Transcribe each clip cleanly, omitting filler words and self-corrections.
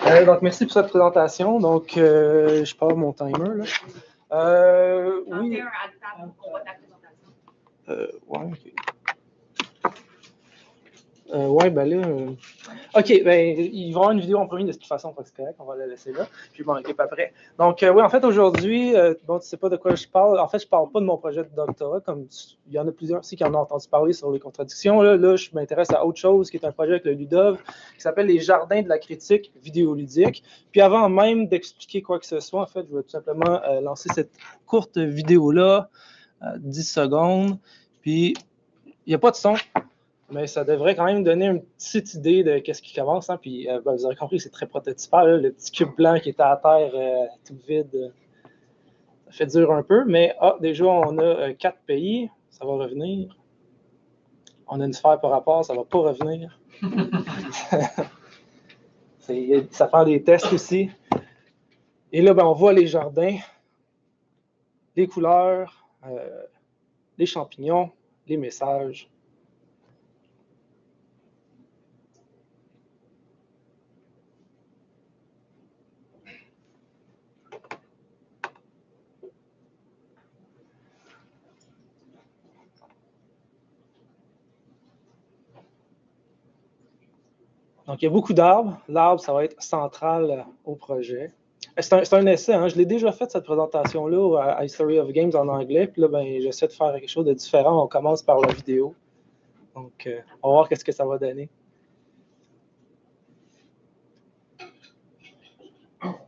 Donc, merci pour cette présentation. Donc, je pars mon timer. Là. Oui. Ouais, OK. Ouais, ben là. OK, ben, il va y avoir une vidéo en premier de toute façon, c'est correct, on va la laisser là. Puis je m'en occupe après. Donc, oui, en fait, aujourd'hui, bon, tu sais pas de quoi je parle. En fait, je parle pas de mon projet de doctorat, comme il y en a plusieurs aussi qui en ont entendu parler sur les contradictions. Là, je m'intéresse à autre chose, qui est un projet avec le Ludov, qui s'appelle les Jardins de la critique vidéoludique. Puis avant même d'expliquer quoi que ce soit, en fait, je vais tout simplement lancer cette courte vidéo-là, 10 secondes. Puis, il n'y a pas de son. Mais ça devrait quand même donner une petite idée de qu'est-ce qui commence. Hein. Puis, ben, vous aurez compris, c'est très prototypal. Là. Le petit cube blanc qui était à terre, tout vide, ça fait dur un peu. Mais déjà, on a 4 pays. Ça va revenir. On a une sphère par rapport, ça ne va pas revenir. Ça prend des tests aussi. Et là, ben, on voit les jardins, les couleurs, les champignons, les messages. Donc, il y a beaucoup d'arbres. L'arbre, ça va être central au projet. C'est un essai. Hein. Je l'ai déjà fait, cette présentation-là, à History of Games en anglais. Puis là, ben, j'essaie de faire quelque chose de différent. On commence par la vidéo. Donc, on va voir qu'est-ce que ça va donner.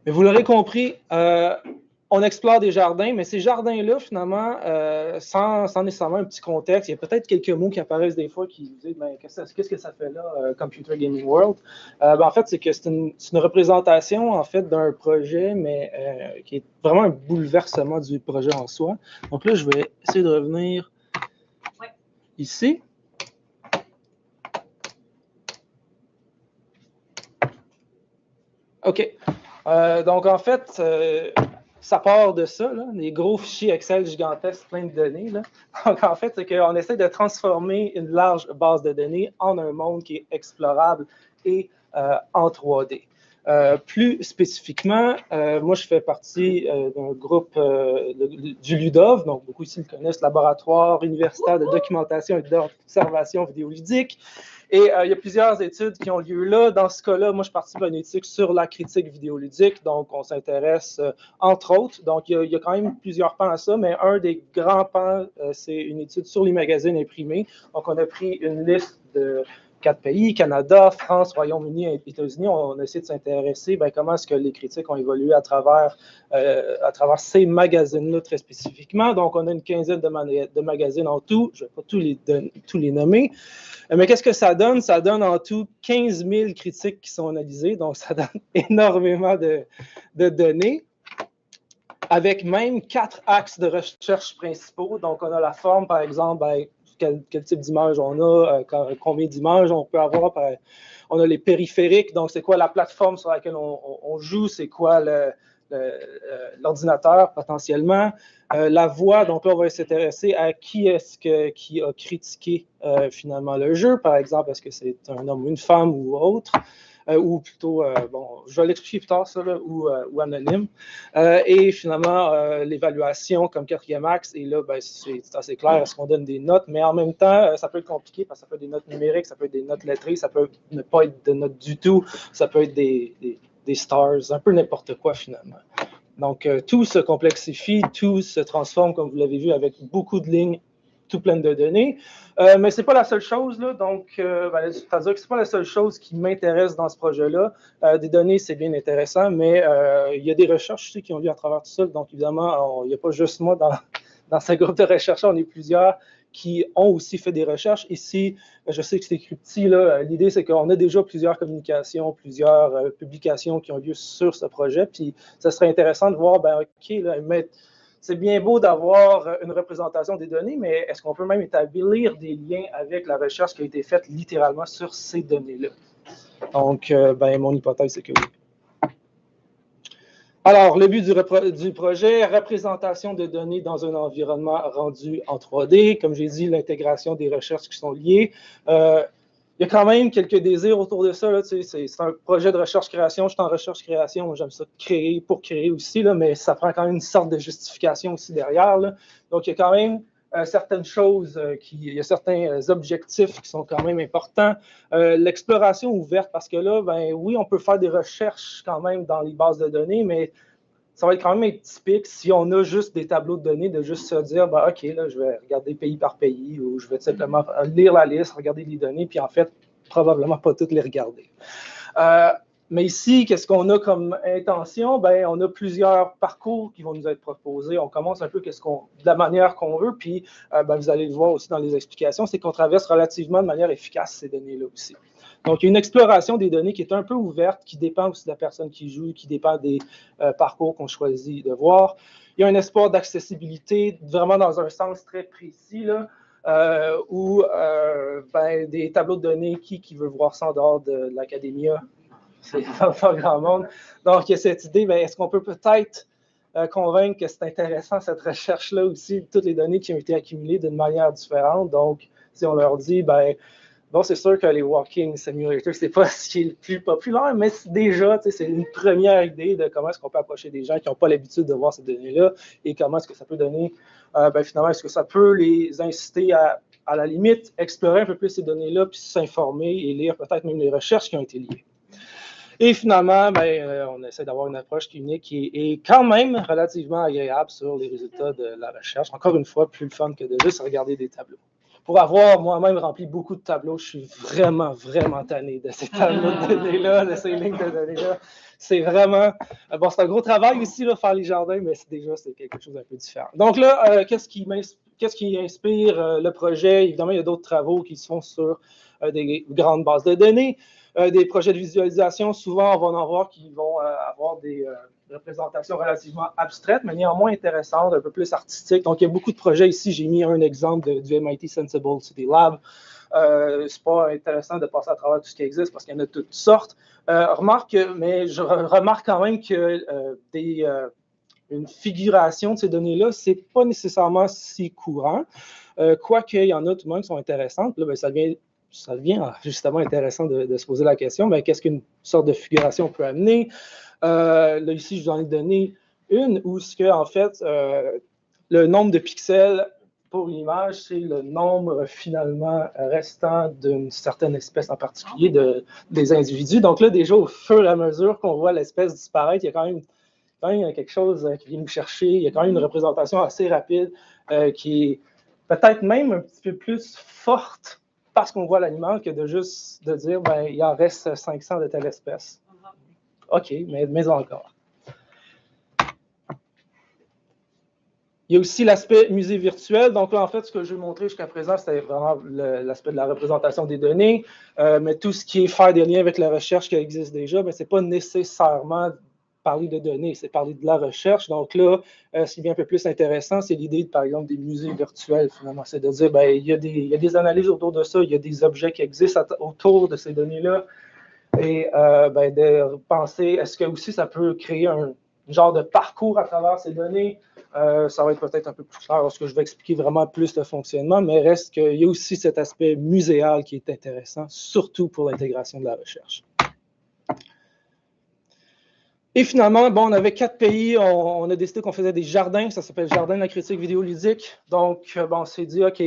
Mais vous l'aurez compris, on explore des jardins, mais ces jardins-là, finalement, sans nécessairement un petit contexte, il y a peut-être quelques mots qui apparaissent des fois qui disent ben, qu'est-ce que ça fait là, Computer Gaming World? Ben, en fait, c'est que c'est une représentation en fait, d'un projet, mais qui est vraiment un bouleversement du projet en soi. Donc là, je vais essayer de revenir ici. OK. Donc, en fait, ça part de ça, là, des gros fichiers Excel gigantesques, plein de données. Là. Donc, en fait, c'est qu'on essaie de transformer une large base de données en un monde qui est explorable et en 3D. Plus spécifiquement, moi, je fais partie d'un groupe du Ludov, donc beaucoup ici le connaissent, Laboratoire universitaire de documentation et d'observation vidéoludique. Et il y a plusieurs études qui ont lieu là. Dans ce cas-là, moi, je participe à une étude sur la critique vidéoludique. Donc, on s'intéresse, entre autres, donc il y a quand même plusieurs pans à ça, mais un des grands pans, c'est une étude sur les magazines imprimés. Donc, on a pris une liste de 4 pays, Canada, France, Royaume-Uni et États-Unis. On a essayé de s'intéresser comment est-ce que les critiques ont évolué à travers ces magazines-là très spécifiquement. Donc, on a une quinzaine de magazines en tout. Je ne vais pas tous les nommer. Mais qu'est-ce que ça donne? Ça donne en tout 15 000 critiques qui sont analysées. Donc, ça donne énormément de données, avec même 4 axes de recherche principaux. Donc, on a la forme, par exemple, quel type d'image on a, combien d'images on peut avoir. On a les périphériques, donc c'est quoi la plateforme sur laquelle on joue, c'est quoi l'ordinateur potentiellement. La voix, donc là, on va s'intéresser à qui a critiqué finalement le jeu, par exemple, est-ce que c'est un homme ou une femme ou autre. Ou plutôt, bon, je vais l'expliquer plus tard, ça, là, ou anonyme. Et finalement, l'évaluation comme quatrième axe, et là, ben, c'est assez clair, est-ce qu'on donne des notes, mais en même temps, ça peut être compliqué parce que ça peut être des notes numériques, ça peut être des notes lettrées, ça peut ne pas être de notes du tout, ça peut être des stars, un peu n'importe quoi finalement. Donc, tout se complexifie, tout se transforme, comme vous l'avez vu, avec beaucoup de lignes, tout plein de données. Mais ce n'est pas la seule chose, là. Donc, c'est-à-dire que ce n'est pas la seule chose qui m'intéresse dans ce projet-là. Des données, c'est bien intéressant, mais il y a des recherches aussi qui ont lieu à travers tout ça. Donc, évidemment, il n'y a pas juste moi dans ce groupe de rechercheurs, on est plusieurs qui ont aussi fait des recherches. Ici, je sais que c'est écrit petit, là. L'idée, c'est qu'on a déjà plusieurs communications, plusieurs publications qui ont lieu sur ce projet. Puis, ça serait intéressant de voir, ben, OK, là, c'est bien beau d'avoir une représentation des données, mais est-ce qu'on peut même établir des liens avec la recherche qui a été faite littéralement sur ces données-là? Donc, ben, mon hypothèse, c'est que oui. Alors, le but du projet, représentation de données dans un environnement rendu en 3D. Comme j'ai dit, l'intégration des recherches qui sont liées. Il y a quand même quelques désirs autour de ça. C'est un projet de recherche-création. Je suis en recherche-création. J'aime ça créer pour créer aussi, là, mais ça prend quand même une sorte de justification aussi derrière. Là. Donc, il y a quand même certaines choses, il y a certains objectifs qui sont quand même importants. L'exploration ouverte, parce que là, ben oui, on peut faire des recherches quand même dans les bases de données, mais ça va être quand même typique si on a juste des tableaux de données, de juste se dire, ben, OK, là, je vais regarder pays par pays ou je vais simplement lire la liste, regarder les données, puis en fait, probablement pas toutes les regarder. Mais ici, qu'est-ce qu'on a comme intention? Ben, on a plusieurs parcours qui vont nous être proposés. On commence un peu de la manière qu'on veut, puis ben, vous allez le voir aussi dans les explications, c'est qu'on traverse relativement de manière efficace ces données-là aussi. Donc, il y a une exploration des données qui est un peu ouverte, qui dépend aussi de la personne qui joue, qui dépend des parcours qu'on choisit de voir. Il y a un espoir d'accessibilité vraiment dans un sens très précis, là, où ben, des tableaux de données, qui veut voir ça en dehors de l'académia? C'est pas grand monde. Donc, il y a cette idée, ben, est-ce qu'on peut peut-être convaincre que c'est intéressant cette recherche-là aussi, toutes les données qui ont été accumulées d'une manière différente. Donc, si on leur dit, ben, bon, c'est sûr que les walking simulators, c'est pas ce qui est le plus populaire, mais déjà, c'est une première idée de comment est-ce qu'on peut approcher des gens qui n'ont pas l'habitude de voir ces données-là et comment est-ce que ça peut donner, ben, finalement, est-ce que ça peut les inciter à la limite, explorer un peu plus ces données-là, puis s'informer et lire peut-être même les recherches qui ont été liées. Et finalement, ben, on essaie d'avoir une approche unique et quand même relativement agréable sur les résultats de la recherche. Encore une fois, plus le fun que de juste regarder des tableaux. Pour avoir moi-même rempli beaucoup de tableaux, je suis vraiment, vraiment tanné de ces tableaux de données-là, de ces lignes de données-là. C'est vraiment... Bon, c'est un gros travail ici, là, faire les jardins, mais déjà, c'est quelque chose d'un peu différent. Donc là, qu'est-ce qui inspire le projet? Évidemment, il y a d'autres travaux qui se font sur des grandes bases de données. Des projets de visualisation, souvent, on va en voir qui vont avoir des représentations relativement abstraites, mais néanmoins intéressantes, un peu plus artistiques. Donc, il y a beaucoup de projets ici. J'ai mis un exemple du MIT Sensible City Lab. C'est pas intéressant de passer à travers tout ce qui existe parce qu'il y en a toutes sortes. Mais je remarque quand même que une figuration de ces données-là, c'est pas nécessairement si courant. Quoique, il y en a tout le monde qui sont intéressantes. Là, ben, ça devient justement intéressant de se poser la question, ben, qu'est-ce qu'une sorte de figuration peut amener? Là, ici, je vous en ai donné une où en fait, le nombre de pixels pour une image, c'est le nombre finalement restant d'une certaine espèce en particulier des individus. Donc là, déjà, au fur et à mesure qu'on voit l'espèce disparaître, il y a quand même quelque chose qui vient nous chercher. Il y a quand même une représentation assez rapide qui est peut-être même un petit peu plus forte parce qu'on voit l'animal que de juste de dire, ben, il en reste 500 de telle espèce. OK, mais encore. Il y a aussi l'aspect musée virtuel. Donc là, en fait, ce que je vais montrer jusqu'à présent, c'était vraiment l'aspect de la représentation des données. Mais tout ce qui est faire des liens avec la recherche qui existe déjà, ce n'est pas nécessairement parler de données, c'est parler de la recherche. Donc là, ce qui est un peu plus intéressant, c'est l'idée, par exemple, des musées virtuels, finalement. C'est de dire, ben, il y a des analyses autour de ça, il y a des objets qui existent autour de ces données-là. Et ben, de penser, est-ce que aussi ça peut créer un genre de parcours à travers ces données? Ça va être peut-être un peu plus clair lorsque je vais expliquer vraiment plus le fonctionnement, mais reste qu'il y a aussi cet aspect muséal qui est intéressant, surtout pour l'intégration de la recherche. Et finalement, bon, on avait 4 pays, on a décidé qu'on faisait des jardins, ça s'appelle Jardin de la critique vidéoludique. Donc, bon, on s'est dit, OK,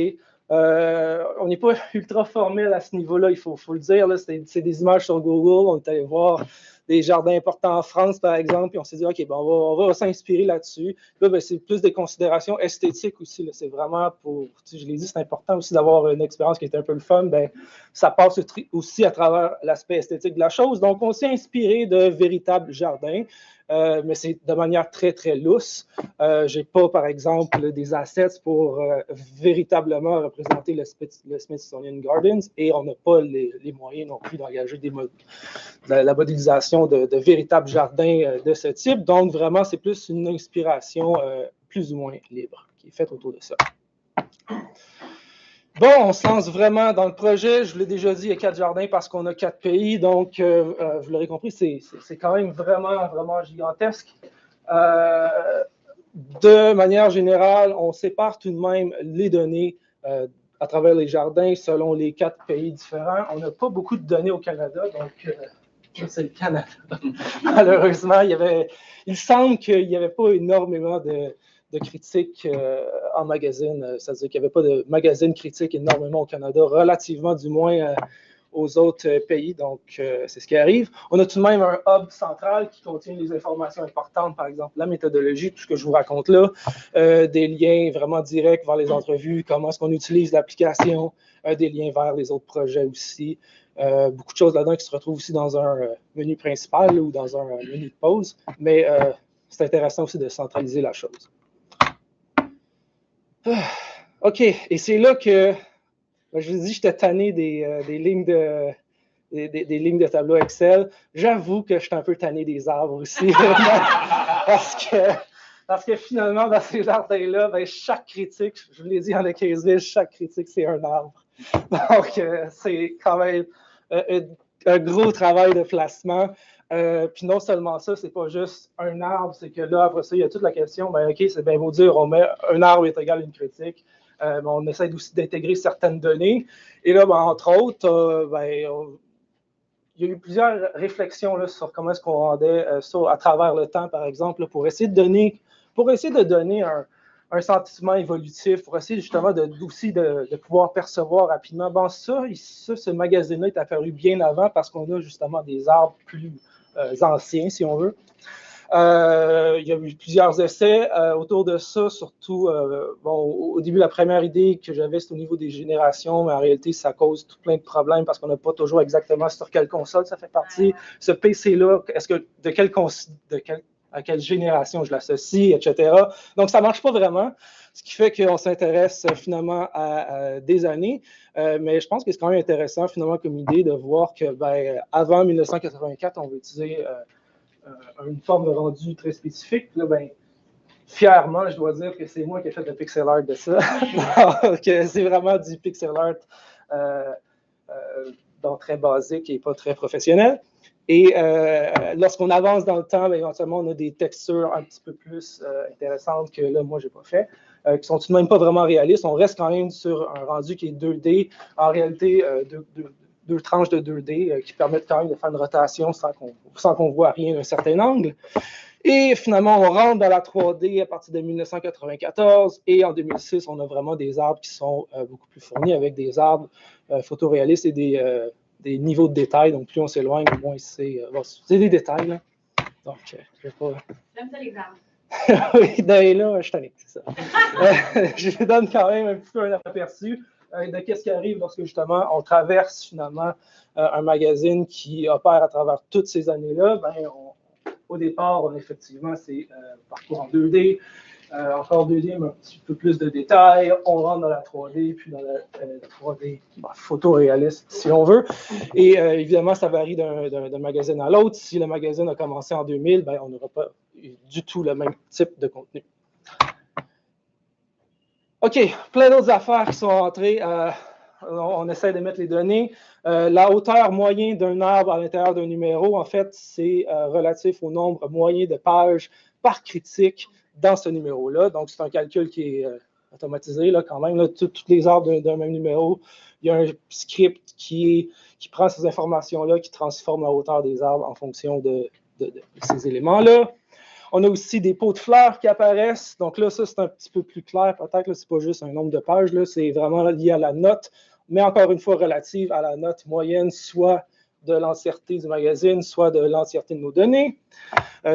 on n'est pas ultra formel à ce niveau-là, il faut le dire. C'est des images sur Google. On est allé voir des jardins importants en France, par exemple, puis on s'est dit, OK, ben, on va s'inspirer là-dessus. Là, ben, c'est plus des considérations esthétiques aussi. C'est vraiment pour, je l'ai dit, c'est important aussi d'avoir une expérience qui est un peu le fun. Ben, ça passe aussi à travers l'aspect esthétique de la chose. Donc, on s'est inspiré de véritables jardins. Mais c'est de manière très, très lousse. Je n'ai pas, par exemple, des assets pour véritablement représenter le Smithsonian Gardens et on n'a pas les moyens non plus d'engager la modélisation de véritables jardins de ce type. Donc, vraiment, c'est plus une inspiration plus ou moins libre qui est faite autour de ça. Bon, on se lance vraiment dans le projet. Je vous l'ai déjà dit, il y a 4 jardins parce qu'on a 4 pays. Donc, vous l'aurez compris, c'est quand même vraiment, vraiment gigantesque. De manière générale, on sépare tout de même les données à travers les jardins selon les 4 pays différents. On n'a pas beaucoup de données au Canada, donc ça, c'est le Canada. Malheureusement, il semble qu'il n'y avait pas énormément de critiques en magazine, c'est-à-dire qu'il n'y avait pas de magazine critique énormément au Canada, relativement du moins aux autres pays, donc c'est ce qui arrive. On a tout de même un hub central qui contient les informations importantes, par exemple la méthodologie, tout ce que je vous raconte là, des liens vraiment directs vers les entrevues, comment est-ce qu'on utilise l'application, des liens vers les autres projets aussi. Beaucoup de choses là-dedans qui se retrouvent aussi dans un menu principal ou dans un menu de pause, mais c'est intéressant aussi de centraliser la chose. OK, et c'est là que je vous dis, j'étais tanné des lignes de tableau Excel. J'avoue que j'étais un peu tanné des arbres aussi. parce que finalement, dans ces jardins-là, ben, chaque critique, je vous l'ai dit en le 15 chaque critique, c'est un arbre. Donc, c'est quand même un gros travail de placement. Puis non seulement ça, c'est pas juste un arbre, c'est que là, après ça, il y a toute la question, ben, OK, c'est bien beau dire, on met un arbre est égal à une critique. On essaie aussi d'intégrer certaines données. Et là, ben, entre autres, il y a eu plusieurs réflexions là, sur comment est-ce qu'on rendait ça à travers le temps, par exemple, là, pour essayer de donner un sentiment évolutif, pour essayer justement aussi de pouvoir percevoir rapidement. Bon, ce magazine-là est apparu bien avant parce qu'on a justement des arbres plus anciens, si on veut. Il y a eu plusieurs essais autour de ça, surtout au début, la première idée que j'avais, c'était au niveau des générations, mais en réalité, ça cause tout plein de problèmes parce qu'on n'a pas toujours exactement sur quelle console ça fait partie. Ce PC-là, à quelle génération je l'associe, etc. Donc, ça ne marche pas vraiment, ce qui fait qu'on s'intéresse finalement à des années. Mais je pense que c'est quand même intéressant finalement comme idée de voir que avant 1984, on va utiliser une forme de rendu très spécifique. Là, fièrement, je dois dire que c'est moi qui ai fait le pixel art de ça. Donc, c'est vraiment du pixel art donc très basique et pas très professionnel. Et lorsqu'on avance dans le temps, éventuellement, on a des textures un petit peu plus intéressantes que là, moi, je n'ai pas fait, qui sont tout de même pas vraiment réalistes. On reste quand même sur un rendu qui est 2D. En réalité, deux tranches de 2D qui permettent quand même de faire une rotation sans qu'on voit rien d'un certain angle. Et finalement, on rentre dans la 3D à partir de 1994 et en 2006, on a vraiment des arbres qui sont beaucoup plus fournis avec des arbres photoréalistes et des niveaux de détail. Donc, plus on s'éloigne, moins c'est des détails. Là. Donc, je vais pas... J'aime ça les arbres. Oui, là, je suis tanné, c'est ça. Je vous donne quand même un petit peu un aperçu de qu'est-ce qui arrive lorsque, justement, on traverse, finalement, un magazine qui opère à travers toutes ces années-là. Au départ, effectivement, c'est parcours en 2D. Encore 2D, mais un petit peu plus de détails. On rentre dans la 3D, puis dans la 3D photoréaliste, si on veut. Et évidemment, ça varie d'un magazine à l'autre. Si le magazine a commencé en 2000, on n'aura pas du tout le même type de contenu. OK, plein d'autres affaires qui sont entrées. On essaie de mettre les données. La hauteur moyenne d'un arbre à l'intérieur d'un numéro, en fait, c'est relatif au nombre moyen de pages par critique dans ce numéro-là. Donc, c'est un calcul qui est automatisé là, quand même. Là, tous les arbres d'un même numéro, il y a un script qui prend ces informations-là, qui transforme la hauteur des arbres en fonction de ces éléments-là. On a aussi des pots de fleurs qui apparaissent. Donc là, ça, c'est un petit peu plus clair. Peut-être que ce n'est pas juste un nombre de pages. C'est vraiment lié à la note, mais encore une fois, relative à la note moyenne, soit de l'entièreté du magazine, soit de l'entièreté de nos données.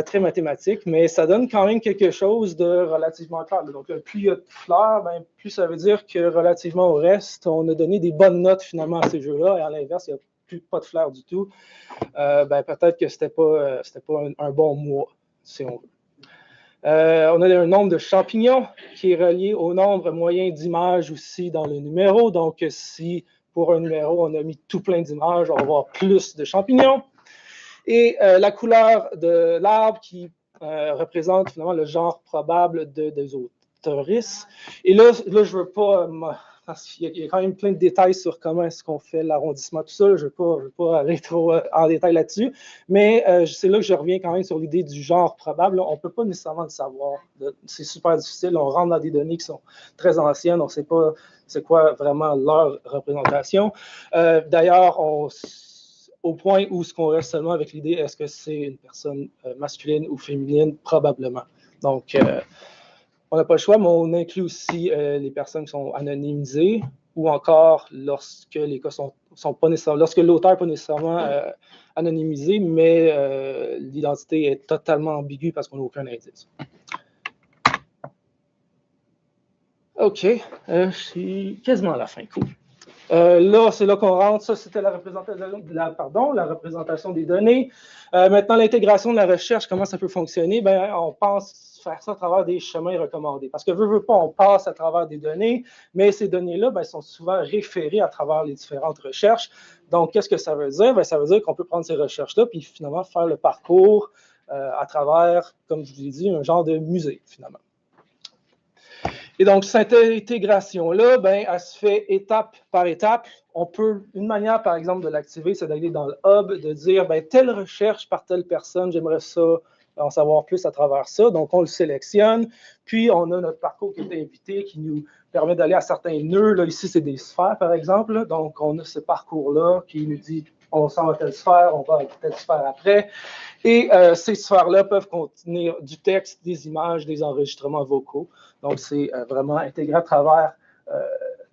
Très mathématique, mais ça donne quand même quelque chose de relativement clair. Donc, plus il y a de fleurs, plus ça veut dire que relativement au reste, on a donné des bonnes notes finalement à ces jeux-là. Et à l'inverse, il n'y a pas de fleurs du tout. Peut-être que ce n'était pas un bon mois, si on veut. On a un nombre de champignons qui est relié au nombre moyen d'images aussi dans le numéro. Donc, si pour un numéro, on a mis tout plein d'images, on va avoir plus de champignons. Et la couleur de l'arbre qui représente finalement le genre probable des auteurisses. Et là je ne veux pas parce qu'il y a quand même plein de détails sur comment est-ce qu'on fait l'arrondissement, tout ça. Je ne vais pas aller trop en détail là-dessus, mais c'est là que je reviens quand même sur l'idée du genre probable. On ne peut pas nécessairement le savoir. C'est super difficile. On rentre dans des données qui sont très anciennes. On ne sait pas c'est quoi vraiment leur représentation. D'ailleurs, au point où ce qu'on reste seulement avec l'idée, est-ce que c'est une personne masculine ou féminine? Probablement. Donc, on n'a pas le choix, mais on inclut aussi les personnes qui sont anonymisées ou encore lorsque les cas sont pas nécessairement, lorsque l'auteur n'est pas nécessairement anonymisé, mais l'identité est totalement ambiguë parce qu'on n'a aucun indice. OK, je suis quasiment à la fin, cool. Là, c'est là qu'on rentre. Ça, c'était la représentation des données. Maintenant, l'intégration de la recherche, comment ça peut fonctionner? Bien, on pense faire ça à travers des chemins recommandés. Parce que veut pas, on passe à travers des données, mais ces données-là sont souvent référées à travers les différentes recherches. Donc, qu'est-ce que ça veut dire? Bien, ça veut dire qu'on peut prendre ces recherches-là puis finalement faire le parcours à travers, comme je vous l'ai dit, un genre de musée, finalement. Et donc, cette intégration-là, elle se fait étape par étape. Une manière, par exemple, de l'activer, c'est d'aller dans le hub, de dire, telle recherche par telle personne, j'aimerais ça en savoir plus à travers ça. Donc, on le sélectionne. Puis, on a notre parcours qui est invité, qui nous permet d'aller à certains nœuds. Là, ici, c'est des sphères, par exemple. Donc, on a ce parcours-là qui nous dit, on s'en va à telle sphère, on va à telle sphère après. Et ces sphères-là peuvent contenir du texte, des images, des enregistrements vocaux. Donc, c'est vraiment intégré à travers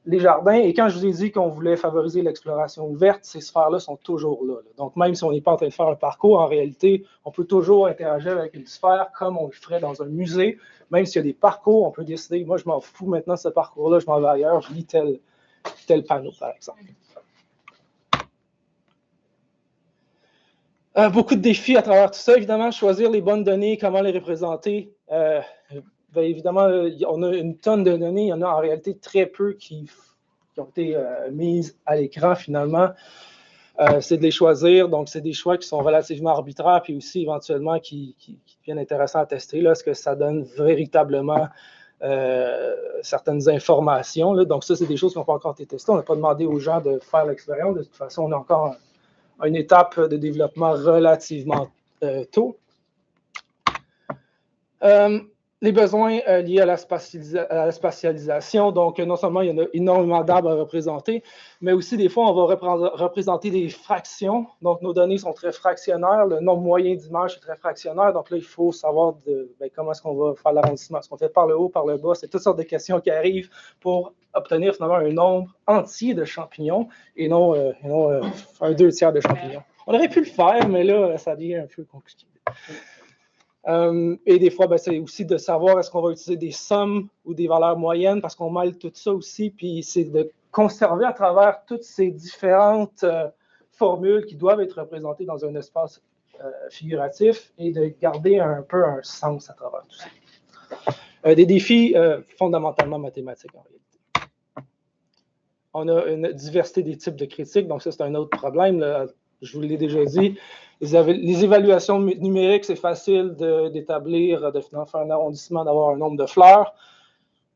les jardins. Et quand je vous ai dit qu'on voulait favoriser l'exploration ouverte, ces sphères-là sont toujours là. Donc, même si on n'est pas en train de faire un parcours, en réalité, on peut toujours interagir avec une sphère comme on le ferait dans un musée. Même s'il y a des parcours, on peut décider, moi, je m'en fous maintenant de ce parcours-là, je m'en vais ailleurs, je lis tel panneau, par exemple. Beaucoup de défis à travers tout ça, évidemment, choisir les bonnes données, comment les représenter. Évidemment, on a une tonne de données, il y en a en réalité très peu qui ont été mises à l'écran finalement. C'est de les choisir, donc c'est des choix qui sont relativement arbitraires, puis aussi éventuellement qui deviennent intéressants à tester. Est-ce que ça donne véritablement certaines informations? Là. Donc ça, c'est des choses qui n'ont pas encore été testées. On n'a pas demandé aux gens de faire l'expérience. De toute façon, on a encore une étape de développement relativement tôt. Les besoins liés à la spatialisation, donc non seulement il y en a énormément d'arbres à représenter, mais aussi des fois on va représenter des fractions. Donc nos données sont très fractionnaires, le nombre moyen d'images est très fractionnaire, donc là il faut savoir comment est-ce qu'on va faire l'arrondissement. Est-ce qu'on fait par le haut, par le bas? C'est toutes sortes de questions qui arrivent pour obtenir finalement un nombre entier de champignons et non un 2/3 de champignons. On aurait pu le faire, mais là ça devient un peu compliqué. Et des fois, c'est aussi de savoir est-ce qu'on va utiliser des sommes ou des valeurs moyennes parce qu'on mêle tout ça aussi. Puis c'est de conserver à travers toutes ces différentes formules qui doivent être représentées dans un espace figuratif et de garder un peu un sens à travers tout ça. Des défis fondamentalement mathématiques en réalité. On a une diversité des types de critiques, donc ça c'est un autre problème. Là. Je vous l'ai déjà dit. Les évaluations numériques, c'est facile d'établir, de faire un arrondissement, d'avoir un nombre de fleurs.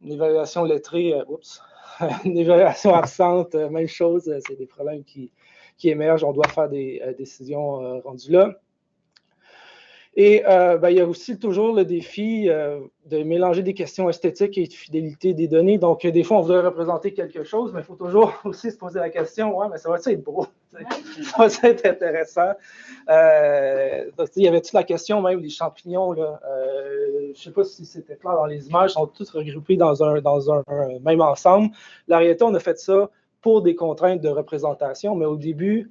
Une évaluation lettrée, une évaluation absente, même chose, c'est des problèmes qui émergent. On doit faire des décisions rendues là. Et il y a aussi toujours le défi de mélanger des questions esthétiques et de fidélité des données. Donc, des fois, on voudrait représenter quelque chose, mais il faut toujours aussi se poser la question, ouais, mais ça va être beau? Ça va être intéressant? Il y avait toute la question même des champignons. Je ne sais pas si c'était clair dans les images, ils sont tous regroupés dans un même ensemble. La réalité, on a fait ça pour des contraintes de représentation, mais au début,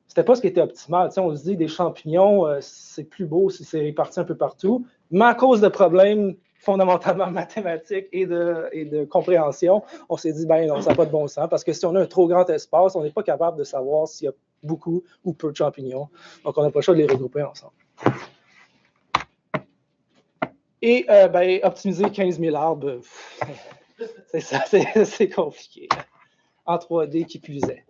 c'était pas ce qui était optimal. On se dit des champignons, c'est plus beau si c'est réparti un peu partout. Mais à cause de problèmes fondamentalement mathématiques et de compréhension, on s'est dit, non, ça n'a pas de bon sens. Parce que si on a un trop grand espace, on n'est pas capable de savoir s'il y a beaucoup ou peu de champignons. Donc, on n'a pas le choix de les regrouper ensemble. Et optimiser 15 000 arbres, c'est ça, c'est compliqué. En 3D qui plus est.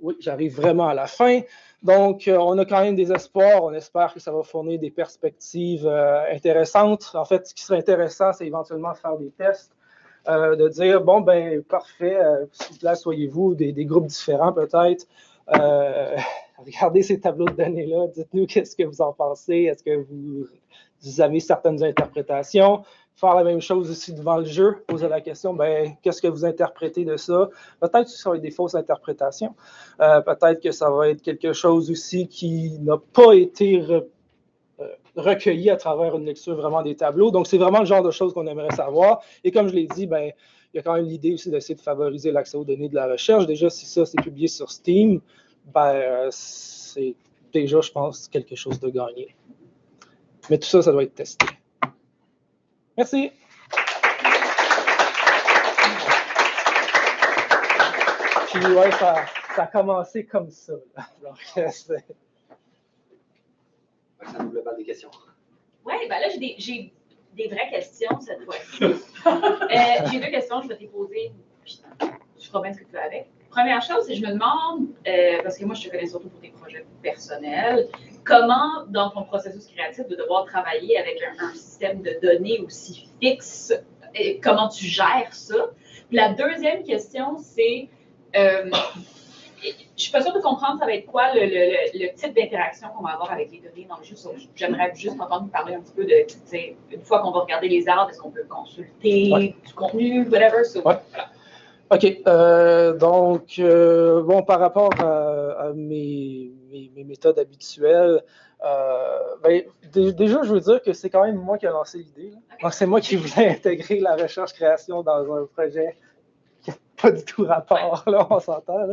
Oui, j'arrive vraiment à la fin. Donc, on a quand même des espoirs. On espère que ça va fournir des perspectives intéressantes. En fait, ce qui serait intéressant, c'est éventuellement faire des tests de dire, bon, ben parfait, là, soyez-vous des groupes différents peut-être. Regardez ces tableaux de données-là, dites-nous qu'est-ce que vous en pensez, est-ce que vous avez certaines interprétations. Faire la même chose aussi devant le jeu, poser la question, ben, qu'est-ce que vous interprétez de ça? Peut-être que ça va être des fausses interprétations. Peut-être que ça va être quelque chose aussi qui n'a pas été recueilli à travers une lecture vraiment des tableaux. Donc, c'est vraiment le genre de choses qu'on aimerait savoir. Et comme je l'ai dit, ben, il y a quand même l'idée aussi d'essayer de favoriser l'accès aux données de la recherche. Déjà, si ça, c'est publié sur Steam, ben, c'est déjà, je pense, quelque chose de gagné. Mais tout ça, ça doit être testé. Merci. Puis, ouais, ça a commencé comme ça. Donc, ça nous le des questions. Oui, ben là, j'ai des vraies questions cette fois-ci. J'ai 2 questions, je vais te les poser, puis je ferai bien ce que tu veux avec. Première chose, c'est que je me demande, parce que moi, je te connais surtout pour tes projets personnels, comment, dans ton processus créatif, de devoir travailler avec un système de données aussi fixe, comment tu gères ça? Puis la deuxième question, c'est, je ne suis pas sûre de comprendre ça va être quoi le type d'interaction qu'on va avoir avec les données dans le jeu. J'aimerais juste entendre parler un petit peu de, une fois qu'on va regarder les arbres, est-ce qu'on peut consulter du contenu, whatever. So, voilà. OK. Donc, bon, par rapport à mes méthodes habituelles, ben, déjà, je veux dire que c'est quand même moi qui ai lancé l'idée. Okay. Donc, c'est moi qui voulais intégrer la recherche-création dans un projet qui n'a pas du tout rapport, là, on s'entend.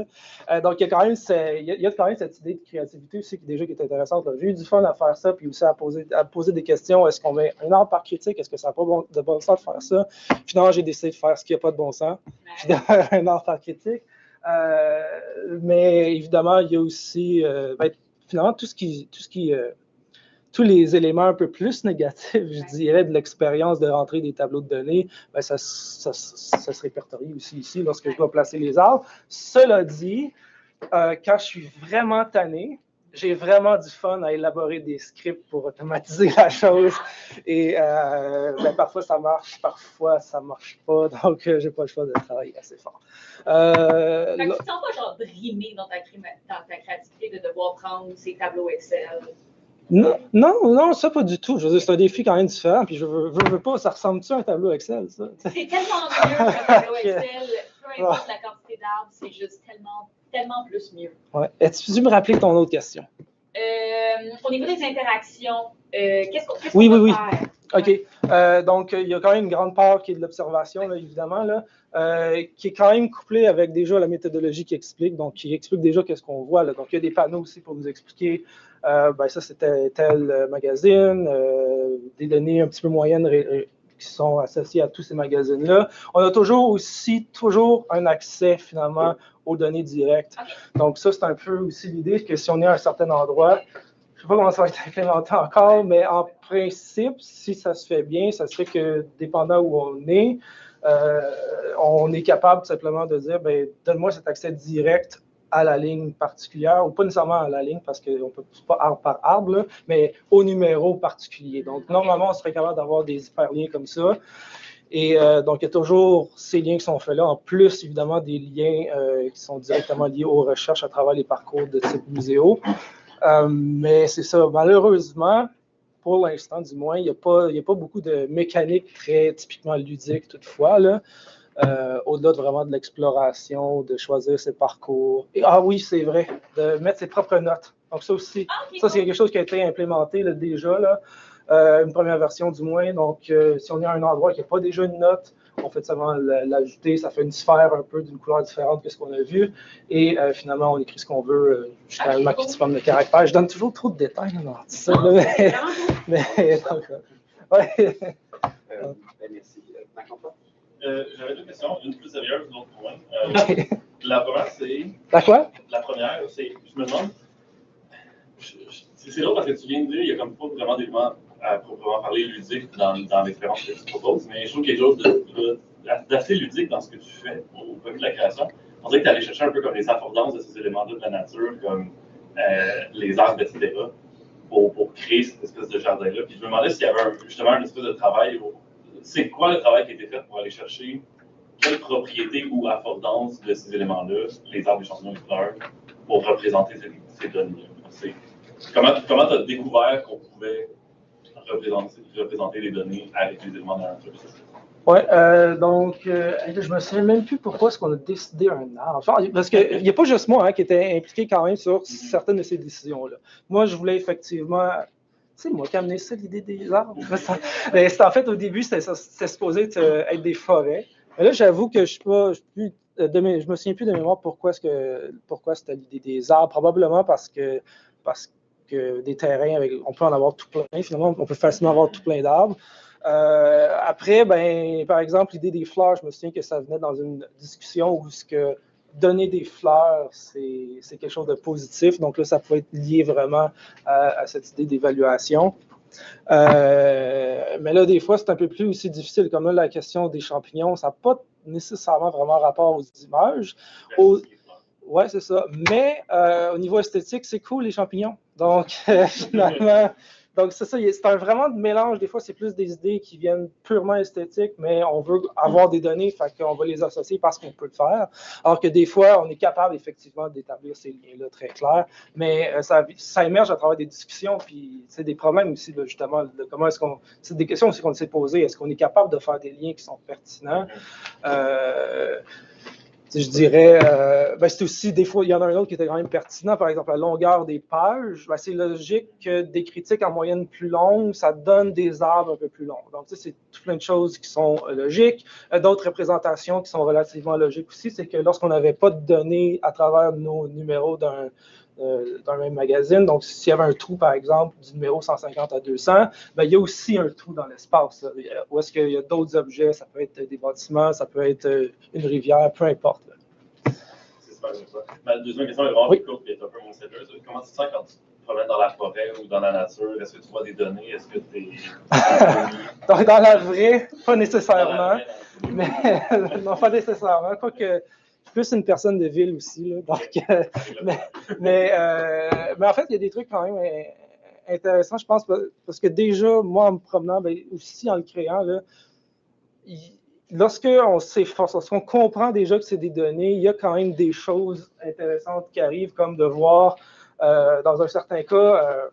Donc, il y a quand même cette idée de créativité aussi qui est intéressante. J'ai eu du fun à faire ça, puis aussi à poser des questions. Est-ce qu'on met un arbre par critique? Est-ce que ça n'a pas de bon sens de faire ça? Finalement, j'ai décidé de faire ce qui n'a pas de bon sens, puis de faire un arbre par critique. Mais évidemment, il y a aussi, finalement, tous les éléments un peu plus négatifs, je dirais, de l'expérience de rentrer des tableaux de données, ben ça se répertorie aussi ici lorsque je dois placer les arbres. Cela dit, quand je suis vraiment tanné, j'ai vraiment du fun à élaborer des scripts pour automatiser la chose. Et ben, parfois ça marche, parfois ça marche pas. Donc, j'ai pas le choix de travailler assez fort. Tu ne te sens pas genre brimé dans ta créativité de devoir prendre ces tableaux Excel? Non, ça pas du tout. Je veux dire, c'est un défi quand même différent. Puis je veux pas, ça ressemble-tu à un tableau Excel, ça? C'est tellement mieux qu'un tableau Excel. Peu importe la quantité d'arbres, c'est juste tellement plus mieux. Ouais. Est-ce que tu peux me rappeler ton autre question? Au niveau des interactions, qu'est-ce qu'on va faire? OK. Donc, il y a quand même une grande part qui est de l'observation, évidemment, là, qui est quand même couplée avec déjà la méthodologie qui explique déjà qu'est-ce qu'on voit. Là. Donc, il y a des panneaux aussi pour nous expliquer, ben, ça, c'était tel magazine, des données un petit peu moyennes qui sont associées à tous ces magazines-là. On a toujours un accès, finalement, aux données directes. Okay. Donc, ça, c'est un peu aussi l'idée que si on est à un certain endroit, je ne sais pas comment ça va être implémenté encore, mais en principe, si ça se fait bien, ça serait que, dépendant où on est capable simplement de dire, ben, donne-moi cet accès direct à la ligne particulière, ou pas nécessairement à la ligne, parce qu'on ne peut pas arbre par arbre, là, mais au numéro particulier. Donc, normalement, on serait capable d'avoir des hyperliens comme ça. Et donc, il y a toujours ces liens qui sont faits là, en plus, évidemment, des liens qui sont directement liés aux recherches à travers les parcours de type muséo. Mais c'est ça, malheureusement, pour l'instant du moins, il n'y a pas beaucoup de mécanique très typiquement ludique toutefois, là, au-delà vraiment de l'exploration, de choisir ses parcours. Et, oui, c'est vrai, de mettre ses propres notes. Donc ça aussi, ça c'est quelque chose qui a été implémenté là, déjà, là, une première version du moins. Donc si on est à un endroit qui n'a pas déjà une note, on fait seulement l'ajouter, ça fait une sphère un peu d'une couleur différente que ce qu'on a vu. Et finalement, on écrit ce qu'on veut jusqu'à un petit forme de caractère. Je donne toujours trop de détails dans tout ça. Mais donc, ouais. Merci. J'avais 2 questions, une plus sérieuse, l'autre moins. La première, c'est... La quoi? La première, c'est... Je me demande... C'est drôle parce que tu viens de dire, il n'y a comme pas vraiment d'éléments à proprement parler ludique dans l'expérience que tu proposes, mais je trouve qu'il y a quelque chose d'assez ludique dans ce que tu fais au point de vue de la création. On dirait que tu es allé chercher un peu comme les affordances de ces éléments-là de la nature, comme les arbres, etc., pour créer cette espèce de jardin-là. Puis je me demandais s'il y avait justement une espèce de travail. C'est quoi le travail qui a été fait pour aller chercher quelle propriété ou affordance de ces éléments-là, les arbres, les champignons, les fleurs, pour représenter ces données-là? Comment tu as découvert qu'on pouvait représenter les données avec les éléments d'un truc? Oui, je me souviens même plus pourquoi est-ce qu'on a décidé un arbre. Parce qu'il n'y a pas juste moi qui était impliqué quand même sur certaines de ces décisions-là. Moi, je voulais effectivement... C'est moi qui ai amené ça, l'idée des arbres. Mais en fait, au début, c'était supposé être des forêts. Mais là, j'avoue que je me souviens plus de mémoire pourquoi c'était l'idée des arbres. Probablement parce que des terrains, on peut en avoir tout plein. Finalement, on peut facilement avoir tout plein d'arbres. Après, par exemple, l'idée des fleurs, je me souviens que ça venait dans une discussion où donner des fleurs, c'est quelque chose de positif. Donc là, ça peut être lié vraiment à cette idée d'évaluation. Mais là, des fois, c'est un peu plus aussi difficile. Comme là, la question des champignons, ça n'a pas nécessairement vraiment rapport aux images. Oui, c'est ça. Mais au niveau esthétique, c'est cool, les champignons. Donc, finalement... Donc, c'est ça, c'est vraiment de mélange. Des fois, c'est plus des idées qui viennent purement esthétiques, mais on veut avoir des données, fait qu'on va les associer parce qu'on peut le faire. Alors que des fois, on est capable effectivement d'établir ces liens-là très clairs, mais ça émerge à travers des discussions, puis c'est des problèmes aussi, là, justement, comment est-ce qu'on... C'est des questions aussi qu'on s'est posées. Est-ce qu'on est capable de faire des liens qui sont pertinents? Je dirais, c'est aussi, des fois, il y en a un autre qui était quand même pertinent, par exemple, la longueur des pages. C'est logique que des critiques en moyenne plus longues, ça donne des arbres un peu plus longs. Donc, c'est tout plein de choses qui sont logiques. D'autres représentations qui sont relativement logiques aussi, c'est que lorsqu'on n'avait pas de données à travers nos numéros d'un même magazine. Donc, s'il y avait un trou, par exemple, du numéro 150 à 200, il y a aussi un trou dans l'espace. Où est-ce qu'il y a d'autres objets? Ça peut être des bâtiments, ça peut être une rivière, peu importe. C'est super bien ça. Ma deuxième question est vraiment courte et est un peu monstrueuse. Comment tu te sens quand tu te promènes dans la forêt ou dans la nature? Est-ce que tu vois des données? Est-ce que tu es... Dans la vraie, pas nécessairement. Mais non, pas nécessairement. Quoique... plus une personne de ville aussi. Là, donc, mais en fait, il y a des trucs quand même intéressants, je pense, parce que déjà, moi, en me promenant, aussi en le créant, là, lorsqu'on s'efforce, lorsqu'on comprend déjà que c'est des données, il y a quand même des choses intéressantes qui arrivent, comme de voir, dans un certain cas,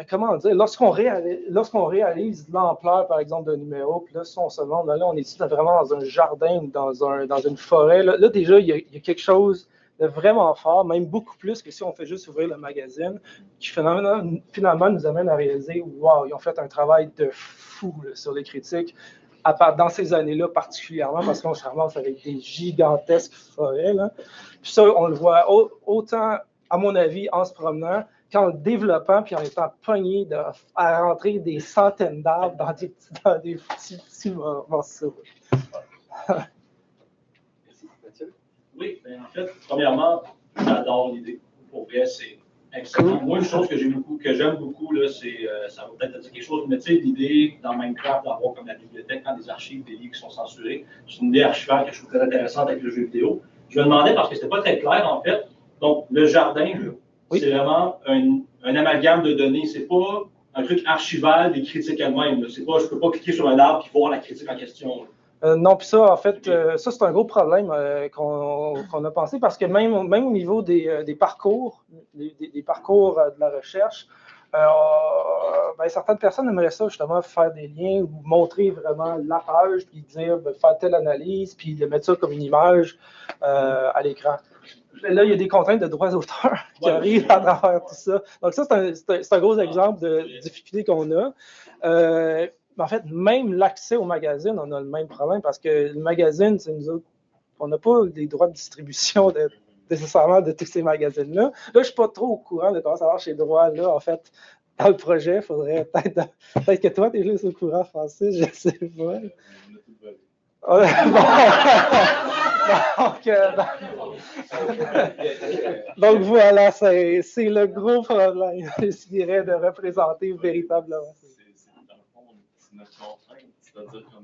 comment dire, lorsqu'on réalise l'ampleur, par exemple, d'un numéro, puis là, si on se demande, là, on est ici vraiment dans un jardin ou dans une forêt, là déjà, il y a quelque chose de vraiment fort, même beaucoup plus que si on fait juste ouvrir le magazine, qui finalement nous amène à réaliser, wow, ils ont fait un travail de fou là, sur les critiques, dans ces années-là particulièrement, parce qu'on se ramasse avec des gigantesques forêts. Là. Puis ça, on le voit autant, à mon avis, en se promenant, qu'en le développant, puis en étant pogné à rentrer des centaines d'arbres dans des petits morceaux. Merci, Mathieu. Oui, en fait, premièrement, j'adore l'idée. Pour vrai, c'est excellent. Moi, une chose que j'aime beaucoup, là, c'est, ça va peut-être dire quelque chose, mais tu sais, l'idée dans Minecraft d'avoir comme la bibliothèque, des archives, des livres qui sont censurés, c'est une idée archivaire que je trouve très intéressante avec le jeu vidéo. Je me demandais, parce que c'était pas très clair, en fait, donc le jardin, c'est vraiment un amalgame de données. C'est pas un truc archival des critiques elles-mêmes. C'est pas, je peux pas cliquer sur un arbre et voir la critique en question. Non, puis ça, en fait, ça, c'est un gros problème qu'on a pensé parce que même au niveau des parcours, des parcours de la recherche, certaines personnes aimeraient ça, justement, faire des liens ou montrer vraiment la page, puis dire, faire telle analyse, puis de mettre ça comme une image à l'écran. Là, il y a des contraintes de droits d'auteur qui arrivent à travers tout ça. Donc ça, c'est un gros exemple de difficulté qu'on a. En fait, même l'accès au magazine, on a le même problème parce que le magazine, c'est nous autres, on n'a pas les droits de distribution nécessairement de tous ces magazines-là. Là, je ne suis pas trop au courant de comment ça marche ces droits-là, en fait, dans le projet. Il faudrait peut-être que toi, tu es juste au courant, Francis, je ne sais pas. Donc voilà, c'est le gros problème, je dirais, de représenter véritablement. C'est notre contrainte, c'est-à-dire qu'il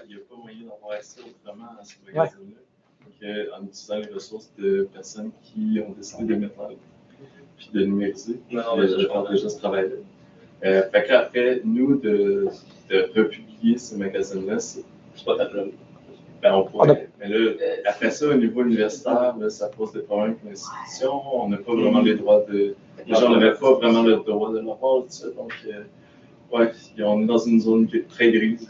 n'y a pas moyen d'avoir accès autrement à ce magazine-là. Donc, en utilisant les ressources de personnes qui ont décidé de mettre en ligne, puis de numériser, de faire déjà ce travail-là. Fait qu'après, nous, de republier ce magazine-là, c'est pas ta job. Ben, on pourrait. Mais là, après ça, au niveau universitaire, là, ça pose des problèmes pour l'institution. On n'a pas vraiment les droits de. Les gens n'avaient pas vraiment le droit de l'avoir, tout ça. Donc, ouais, on est dans une zone très grise.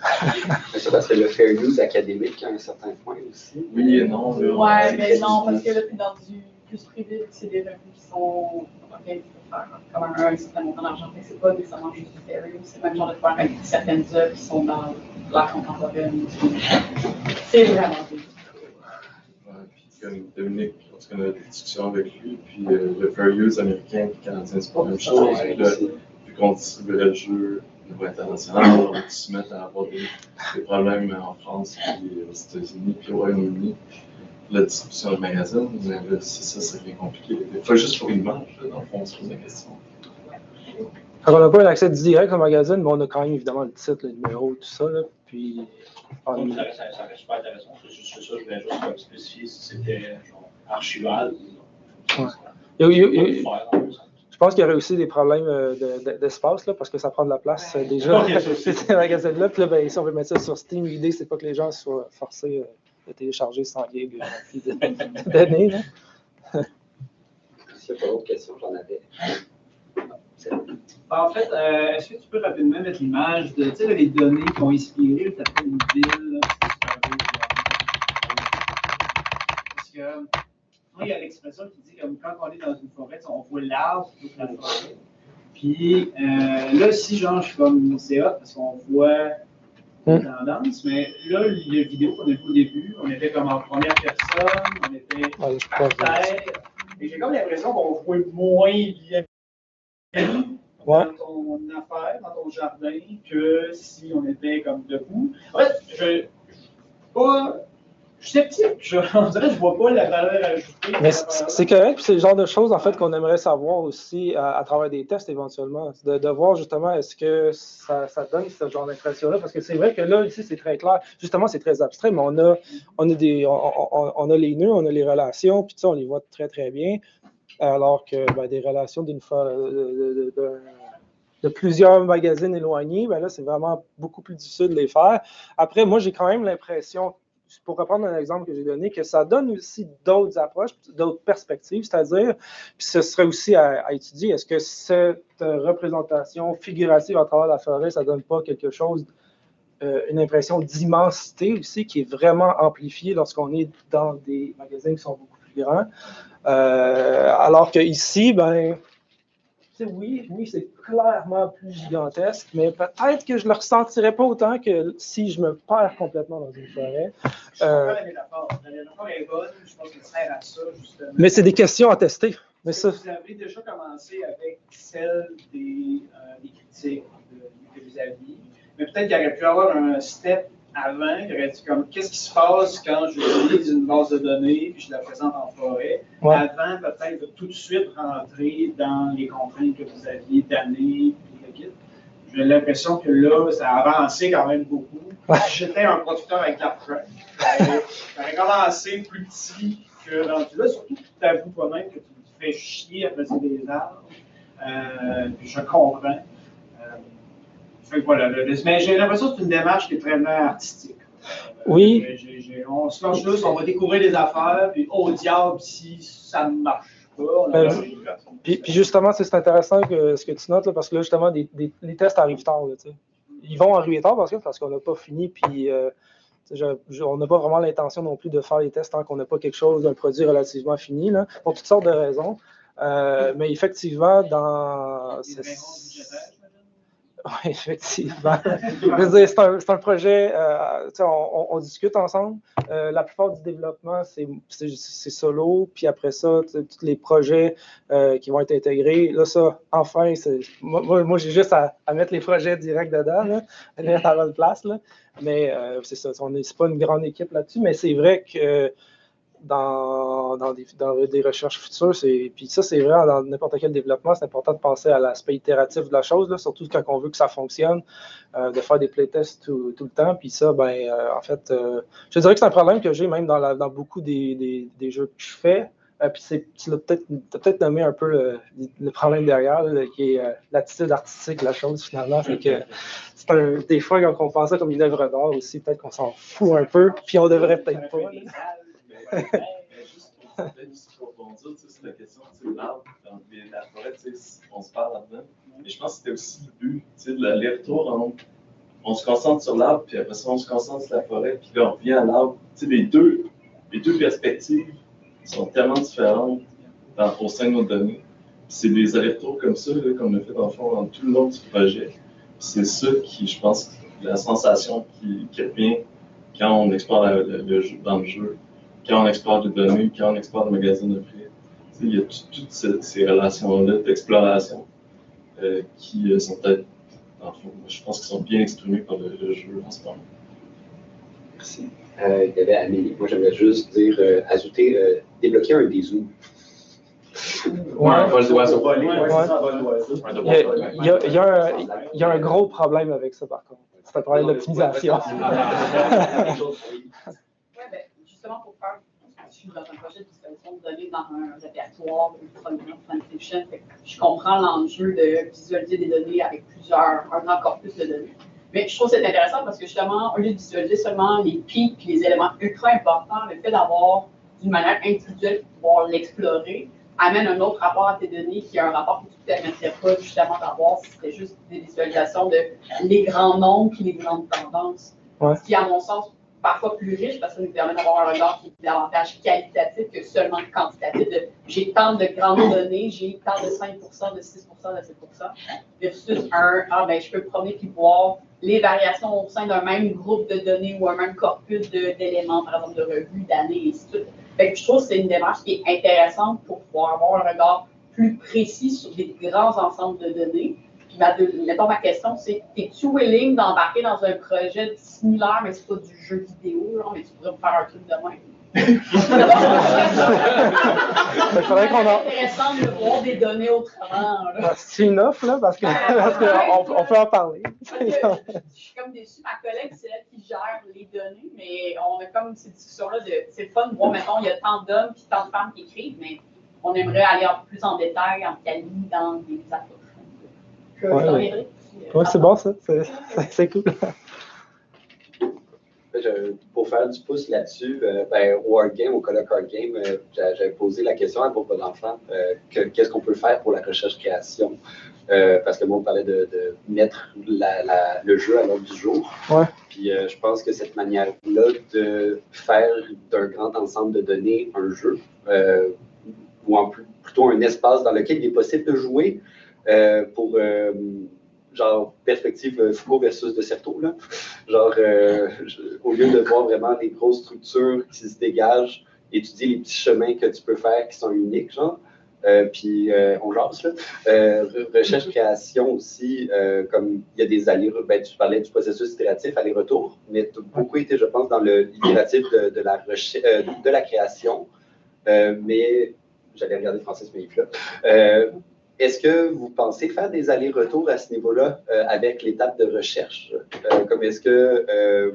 C'est parce que le fair use académique à un certain point aussi. Oui et non. Là, ouais, mais non, parce que là, puis dans du plus privé, c'est des revenus qui sont organisés pour faire comme un certain montant d'argent. C'est pas nécessairement juste du fair use, c'est le même genre de faire avec certaines œuvres qui sont dans l'art contemporaine. C'est vraiment cool. Puis comme Dominique, parce qu'on a des discussions avec lui, puis le fair use américain et canadien, c'est pas la même chose. Puis là, vu qu'on distribuerait le jeu au niveau international, on va se mettre à avoir des problèmes en France, puis aux États-Unis, puis au Royaume-Uni. La distribution de magazine, mais là, c'est ça, ça devient compliqué. Des fois, juste pour l'image, dans le fond, on se pose la question. Alors, on n'a pas un accès direct au magazine, mais on a quand même évidemment le titre, le numéro, tout ça. Là, puis, Donc, ça reste super intéressant. C'est juste ça, je voulais juste comme spécifier si c'était genre archival ou non. Je pense qu'il y aurait aussi des problèmes d'espace, là, parce que ça prend de la place déjà, ces magazines-là. Puis là, ben, si on veut mettre ça sur Steam, l'idée, c'est pas que les gens soient forcés de télécharger 100 gigs de données. S'il n'y a pas d'autres questions, j'en avais. En fait, est-ce que tu peux rapidement mettre l'image de les données qui ont inspiré ta fait une ville? Parce que moi, il y a l'expression qui dit que quand on est dans une forêt, on voit l'arbre plutôt que la forêt. Puis là, si genre, je suis comme c'est hot parce qu'on voit une tendance, mais là, la vidéo qu'on a vue au début, on était comme en première personne, on était à terre. Et j'ai comme l'impression qu'on voit moins bien dans ton affaire, dans ton jardin, que si on était comme debout. En fait, je suis sceptique. On dirait que je ne vois pas la valeur ajoutée. Mais c'est correct, puis c'est le genre de choses en fait qu'on aimerait savoir aussi à travers des tests éventuellement, de voir justement est-ce que ça donne ce genre d'impression-là, parce que c'est vrai que là, ici, c'est très clair. Justement, c'est très abstrait, mais on a les nœuds, on a les relations, puis ça, on les voit très, très bien. Alors que des relations de plusieurs magazines éloignés, ben là, c'est vraiment beaucoup plus difficile de les faire. Après, moi, j'ai quand même l'impression, pour reprendre un exemple que j'ai donné, que ça donne aussi d'autres approches, d'autres perspectives, c'est-à-dire, puis ce serait aussi à étudier, est-ce que cette représentation figurative à travers la forêt, ça donne pas quelque chose, une impression d'immensité aussi, qui est vraiment amplifiée lorsqu'on est dans des magazines qui sont beaucoup plus grands. Alors qu'ici, ben, oui, c'est clairement plus gigantesque, mais peut-être que je ne le ressentirais pas autant que si je me perds complètement dans une forêt. Je comprends la métaphore. La métaphore est bonne, je pense qu'elle sert à ça, justement. Mais c'est des questions à tester. Mais ça... Vous avez déjà commencé avec celle des critiques que vous aviez, mais peut-être qu'il aurait pu avoir un step avant, il aurait dit comme qu'est-ce qui se passe quand j'utilise une base de données et je la présente en forêt, avant peut-être de tout de suite rentrer dans les contraintes que vous aviez d'années et le guide. J'ai l'impression que là, ça a avancé quand même beaucoup. Si j'étais un producteur avec Cartwright, j'aurais commencé plus petit que rendu là, surtout que tu t'avoues toi-même que tu te fais chier à passer des arbres. Puis je comprends. Fait que voilà, mais j'ai l'impression que c'est une démarche qui est très artistique. Oui. On se lance juste, on va découvrir des affaires, puis au diable, si ça ne marche pas. Puis justement, c'est intéressant ce que tu notes, là, parce que là, justement, les tests arrivent tard. Là, ils vont arriver tard parce qu'on n'a pas fini, puis on n'a pas vraiment l'intention non plus de faire les tests tant qu'on n'a pas quelque chose, un produit relativement fini, là, pour toutes sortes de raisons. Mais effectivement, dans... Oui, effectivement. C'est un projet, on discute ensemble. La plupart du développement, c'est solo. Puis après ça, tous les projets qui vont être intégrés. Là, ça, enfin, moi j'ai juste à mettre les projets directs dedans, là, à les mettre à la bonne place. Là. Mais c'est ça, c'est pas une grande équipe là-dessus, mais c'est vrai que dans des recherches futures, puis ça, c'est vrai, dans n'importe quel développement, c'est important de penser à l'aspect itératif de la chose, là, surtout quand on veut que ça fonctionne, de faire des playtests tout le temps. Puis ça, en fait, je dirais que c'est un problème que j'ai même dans beaucoup des jeux que je fais. Puis tu l'as peut-être nommé un peu le problème derrière, là, qui est l'attitude artistique de la chose, finalement. Fait que des fois, quand on pense ça comme une œuvre d'art aussi, peut-être qu'on s'en fout un peu, puis on devrait peut-être pas. Juste pour rebondir, c'est la question de l'arbre, dans la forêt, on se parle là-dedans. Mais je pense que c'était aussi le but, de l'aller-retour. On se concentre sur l'arbre, puis après ça, on se concentre sur la forêt, puis là, on revient à l'arbre. Les deux perspectives sont tellement différentes au sein de nos données. C'est des allers-retours comme ça qu'on a fait dans le fond dans tout le long du projet. C'est ça qui, je pense, la sensation qui revient quand on explore le jeu dans le jeu, quand on explore les données, quand on explore le magasin de prix. Il y a toutes ces relations-là d'exploration qui sont peut-être, dans le fond, je pense qu'ils sont bien exprimés par le jeu en ce moment. Merci. Il y avait Amélie. Moi, j'aimerais juste dire, ajouter, débloquer un des zooms. Ouais. Vol d'oiseau. Il y a un gros problème avec ça, par contre. C'est un problème d'optimisation. Justement, pour faire, je suis dans un projet de visualisation de données dans un répertoire de Transcription. Je comprends l'enjeu de visualiser des données avec un grand corpus de données. Mais je trouve que c'est intéressant parce que justement, au lieu de visualiser seulement les pics et les éléments ultra importants, le fait d'avoir d'une manière individuelle pouvoir l'explorer amène un autre rapport à tes données qui est un rapport que tu ne permettrais pas justement d'avoir si c'était juste des visualisations de les grands nombres et les grandes tendances. Ouais. Ce qui, à mon sens, parfois plus riche parce que ça nous permet d'avoir un regard qui est davantage qualitatif que seulement quantitatif. J'ai tant de grandes données, j'ai tant de 5 de 6 de 7 versus je peux me promener puis voir les variations au sein d'un même groupe de données ou un même corpus d'éléments, par exemple de revues, d'années, et ainsi de suite. Fait que je trouve que c'est une démarche qui est intéressante pour pouvoir avoir un regard plus précis sur des grands ensembles de données. Puis mettons, ma question, c'est, es-tu willing d'embarquer dans un projet similaire, mais c'est pas du jeu vidéo, genre, mais tu pourrais me faire un truc de même? Il faudrait qu'on en... C'est intéressant de voir des données autrement. C'est une offre, là, parce qu'on peut en parler. Je suis comme déçue. Ma collègue, c'est elle qui gère les données, mais on a comme ces discussions-là de c'est le fun de voir, mettons, il y a tant d'hommes et tant de femmes qui écrivent, mais on aimerait aller un peu plus en détail, en qualité, dans des approches. Oui, c'est bon, ça. C'est cool. Pour faire du pouce là-dessus, au colloque Wargame, j'avais posé la question à Groupe d'enfants, qu'est-ce qu'on peut faire pour la recherche-création? Parce que moi, on parlait de mettre le jeu à l'ordre du jour. Ouais. Puis je pense que cette manière-là de faire d'un grand ensemble de données un jeu, ou plutôt un espace dans lequel il est possible de jouer pour... genre perspective Foucault versus de Certeau, là. Genre, au lieu de voir vraiment des grosses structures qui se dégagent, étudier les petits chemins que tu peux faire qui sont uniques, genre. Puis, on jase, là. Recherche-création aussi, comme il y a des allers-retours, tu parlais du processus itératif, aller-retour, mais tu as beaucoup été, je pense, dans l'itératif de la création, mais j'allais regarder Francis Meif, là. Est-ce que vous pensez faire des allers-retours à ce niveau-là avec l'étape de recherche? Comme est-ce que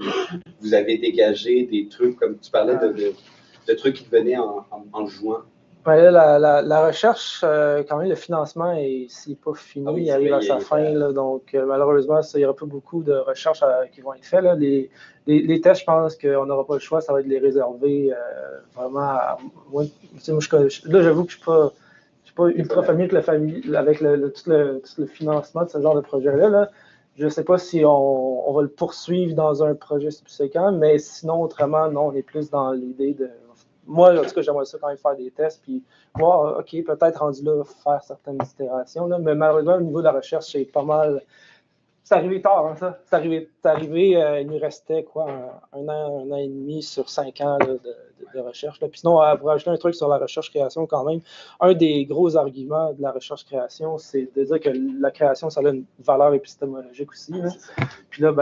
vous avez dégagé des trucs, comme tu parlais de trucs qui venaient en jouant? Ouais, la recherche, quand même, le financement, s'il n'est pas fini, il arrive à sa fin. Là, donc, malheureusement, il n'y aura pas beaucoup de recherches qui vont être faites. Là. Les tests, je pense qu'on n'aura pas le choix, ça va être de les réserver vraiment à moi. Là, j'avoue que je ne suis pas ultra familier avec tout le financement de ce genre de projet-là. Là. Je ne sais pas si on va le poursuivre dans un projet subséquent, mais sinon, autrement, non, on est plus dans l'idée de... Moi, en tout cas, j'aimerais ça quand même faire des tests, puis voir, OK, peut-être rendu là, faire certaines itérations. Là, mais malheureusement, au niveau de la recherche, c'est pas mal... C'est arrivé tard, hein, ça. C'est arrivé, il nous restait quoi, un an et demi sur 5 ans là, de recherche. Là. Puis sinon, pour ajouter un truc sur la recherche-création, quand même, un des gros arguments de la recherche-création, c'est de dire que la création, ça a une valeur épistémologique aussi. Là. Puis là,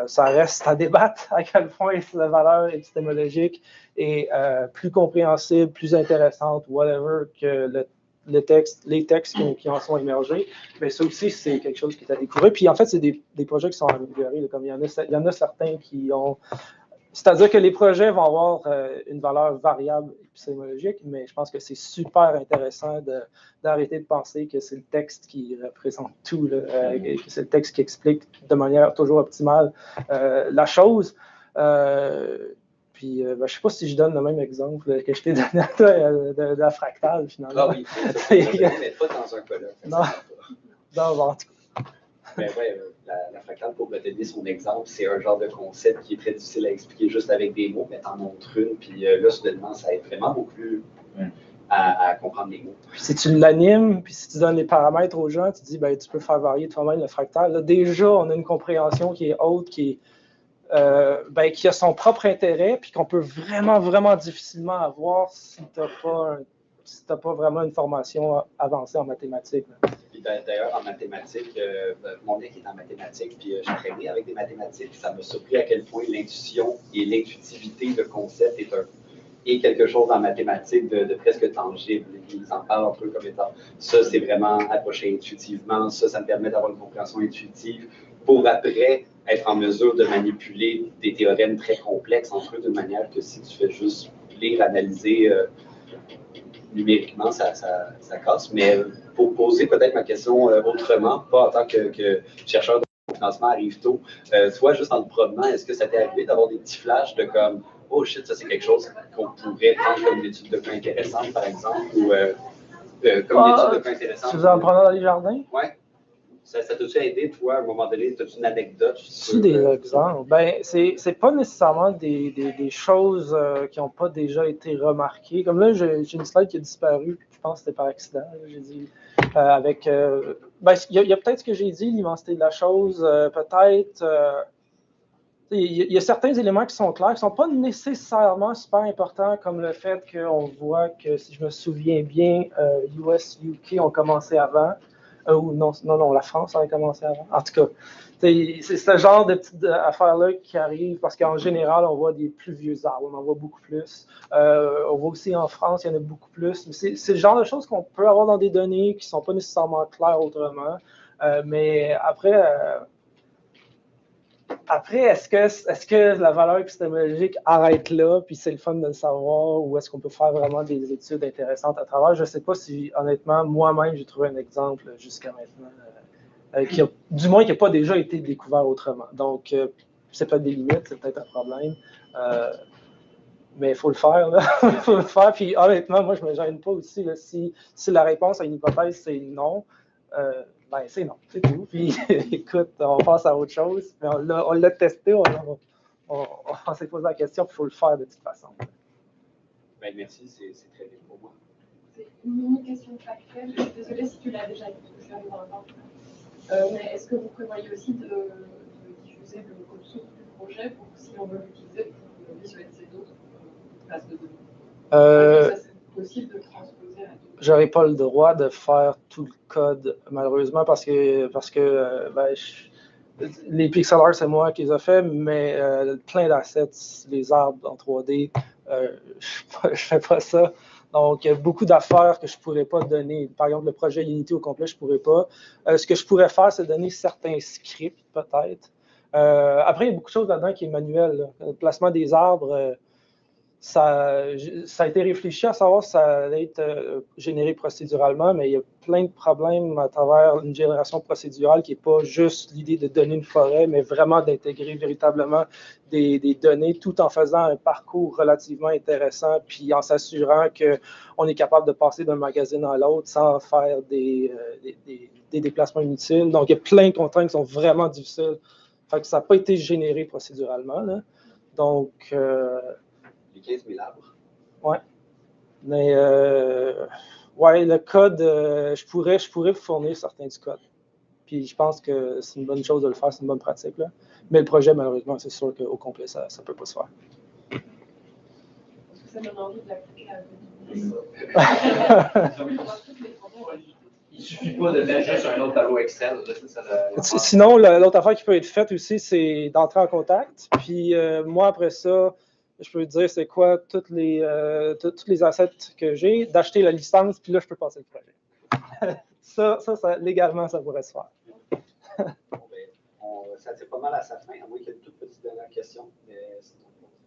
ça reste à débattre à quel point la valeur épistémologique est plus compréhensible, plus intéressante, whatever, que les textes qui en sont émergés, mais ça aussi, c'est quelque chose qui est à découvrir. Puis en fait, c'est des projets qui sont améliorés. Comme il y en a certains qui ont C'est-à-dire que les projets vont avoir une valeur variable épistémologique, mais je pense que c'est super intéressant d'arrêter de penser que c'est le texte qui représente tout, là, que c'est le texte qui explique de manière toujours optimale la chose. Puis, je ne sais pas si je donne le même exemple que je t'ai donné à toi de la fractale, finalement. Ah oui, mais pas dans un colloque. Non, en tout cas. Mais ouais, la fractale, pour donner son exemple, c'est un genre de concept qui est très difficile à expliquer juste avec des mots, mais t'en montres une, puis là, soudainement, ça aide vraiment beaucoup plus à comprendre les mots. Puis si tu l'animes, puis si tu donnes les paramètres aux gens, tu dis, ben, tu peux faire varier toi-même le fractal. Là, déjà, on a une compréhension qui est haute, qui a son propre intérêt, puis qu'on peut vraiment, vraiment difficilement avoir si tu n'as pas vraiment une formation avancée en mathématiques. Puis d'ailleurs, en mathématiques, mon mec est en mathématiques, puis j'ai travaillé avec des mathématiques, ça m'a surpris à quel point l'intuition et l'intuitivité de concept est quelque chose en mathématiques de presque tangible. Ils en parlent un peu comme étant ça, c'est vraiment approché intuitivement, ça me permet d'avoir une compréhension intuitive pour après être en mesure de manipuler des théorèmes très complexes entre eux d'une manière que si tu fais juste lire, analyser numériquement, ça casse. Mais pour poser peut-être ma question autrement, pas en tant que chercheur de financement à Riveto, toi, juste en te promenant, est-ce que ça t'est arrivé d'avoir des petits flashs de comme « Oh shit, ça c'est quelque chose qu'on pourrait prendre comme une étude de cas intéressante, par exemple, ou comme une étude de cas intéressante. » Tu veux en prendre dans les jardins? Oui. Ça t'a-tu aidé, toi, à un moment donné? As-tu une anecdote? Tu des exemples? Ben, c'est pas nécessairement des choses qui n'ont pas déjà été remarquées. Comme là, j'ai une slide qui a disparu, je pense que c'était par accident. J'ai dit avec. Il y a peut-être ce que j'ai dit, l'immensité de la chose, peut-être. Il y a certains éléments qui sont clairs, qui ne sont pas nécessairement super importants, comme le fait qu'on voit que, si je me souviens bien, US, UK ont commencé avant. Ou non, la France a commencé avant. En tout cas, c'est ce genre de petites affaires-là qui arrivent parce qu'en général, on voit des plus vieux arbres, on en voit beaucoup plus. On voit aussi en France, il y en a beaucoup plus. C'est le genre de choses qu'on peut avoir dans des données qui ne sont pas nécessairement claires autrement. Mais après, est-ce que la valeur épistémologique arrête là, puis c'est le fun de le savoir, ou est-ce qu'on peut faire vraiment des études intéressantes à travers? Je ne sais pas si, honnêtement, moi-même, j'ai trouvé un exemple jusqu'à maintenant, du moins qui n'a pas déjà été découvert autrement. Donc, c'est peut-être des limites, c'est peut-être un problème, mais il faut le faire. Il faut le faire. Puis, honnêtement, moi, je ne me gêne pas aussi. Là, si la réponse à une hypothèse, c'est non, ben, c'est non, c'est tout. Puis, écoute, on passe à autre chose. Mais on l'a testé, on s'est posé la question, puis il faut le faire de toute façon. Ben, merci, c'est très bien pour moi. C'est une mini-question factuelle. Je suis désolée si tu l'as déjà dit, parce que je suis arrivée dans le temps. Mais est-ce que vous prévoyez aussi de diffuser le code source du projet pour, si on veut l'utiliser, pour visualiser d'autres bases de données? Ça, c'est possible de le transposer à d'autres. J'aurais pas le droit de faire tout le code, malheureusement, parce que les pixel art, c'est moi qui les ai fait, mais plein d'assets, les arbres en 3D, je fais pas ça. Donc, il y a beaucoup d'affaires que je pourrais pas donner. Par exemple, le projet Unity au complet, je pourrais pas. Ce que je pourrais faire, c'est donner certains scripts, peut-être. Après, il y a beaucoup de choses là-dedans qui est manuel. Là. Le placement des arbres, ça a été réfléchi à savoir si ça allait être généré procéduralement, mais il y a plein de problèmes à travers une génération procédurale qui n'est pas juste l'idée de donner une forêt, mais vraiment d'intégrer véritablement des données tout en faisant un parcours relativement intéressant, puis en s'assurant qu'on est capable de passer d'un magazine à l'autre sans faire des déplacements inutiles. Donc, il y a plein de contraintes qui sont vraiment difficiles. Fait que ça n'a pas été généré procéduralement. Là. Donc, les 15 000 arbres. Oui. Mais le code, je pourrais vous fournir certains du code. Puis je pense que c'est une bonne chose de le faire, c'est une bonne pratique. Là. Mais le projet, malheureusement, c'est sûr qu'au complet, ça ne peut pas se faire. Est-ce que ça donne envie de l'appliquer à Il ne suffit pas de mettre juste un autre tableau Excel. Sinon, l'autre affaire qui peut être faite aussi, c'est d'entrer en contact. Puis moi, après ça, je peux dire c'est quoi tous les assets que j'ai, d'acheter la licence, puis là, je peux passer le projet. ça, légalement, ça pourrait se faire. Bon, ben, ça tire pas mal à sa fin, à moins qu'il y ait une toute petite dernière question. Mais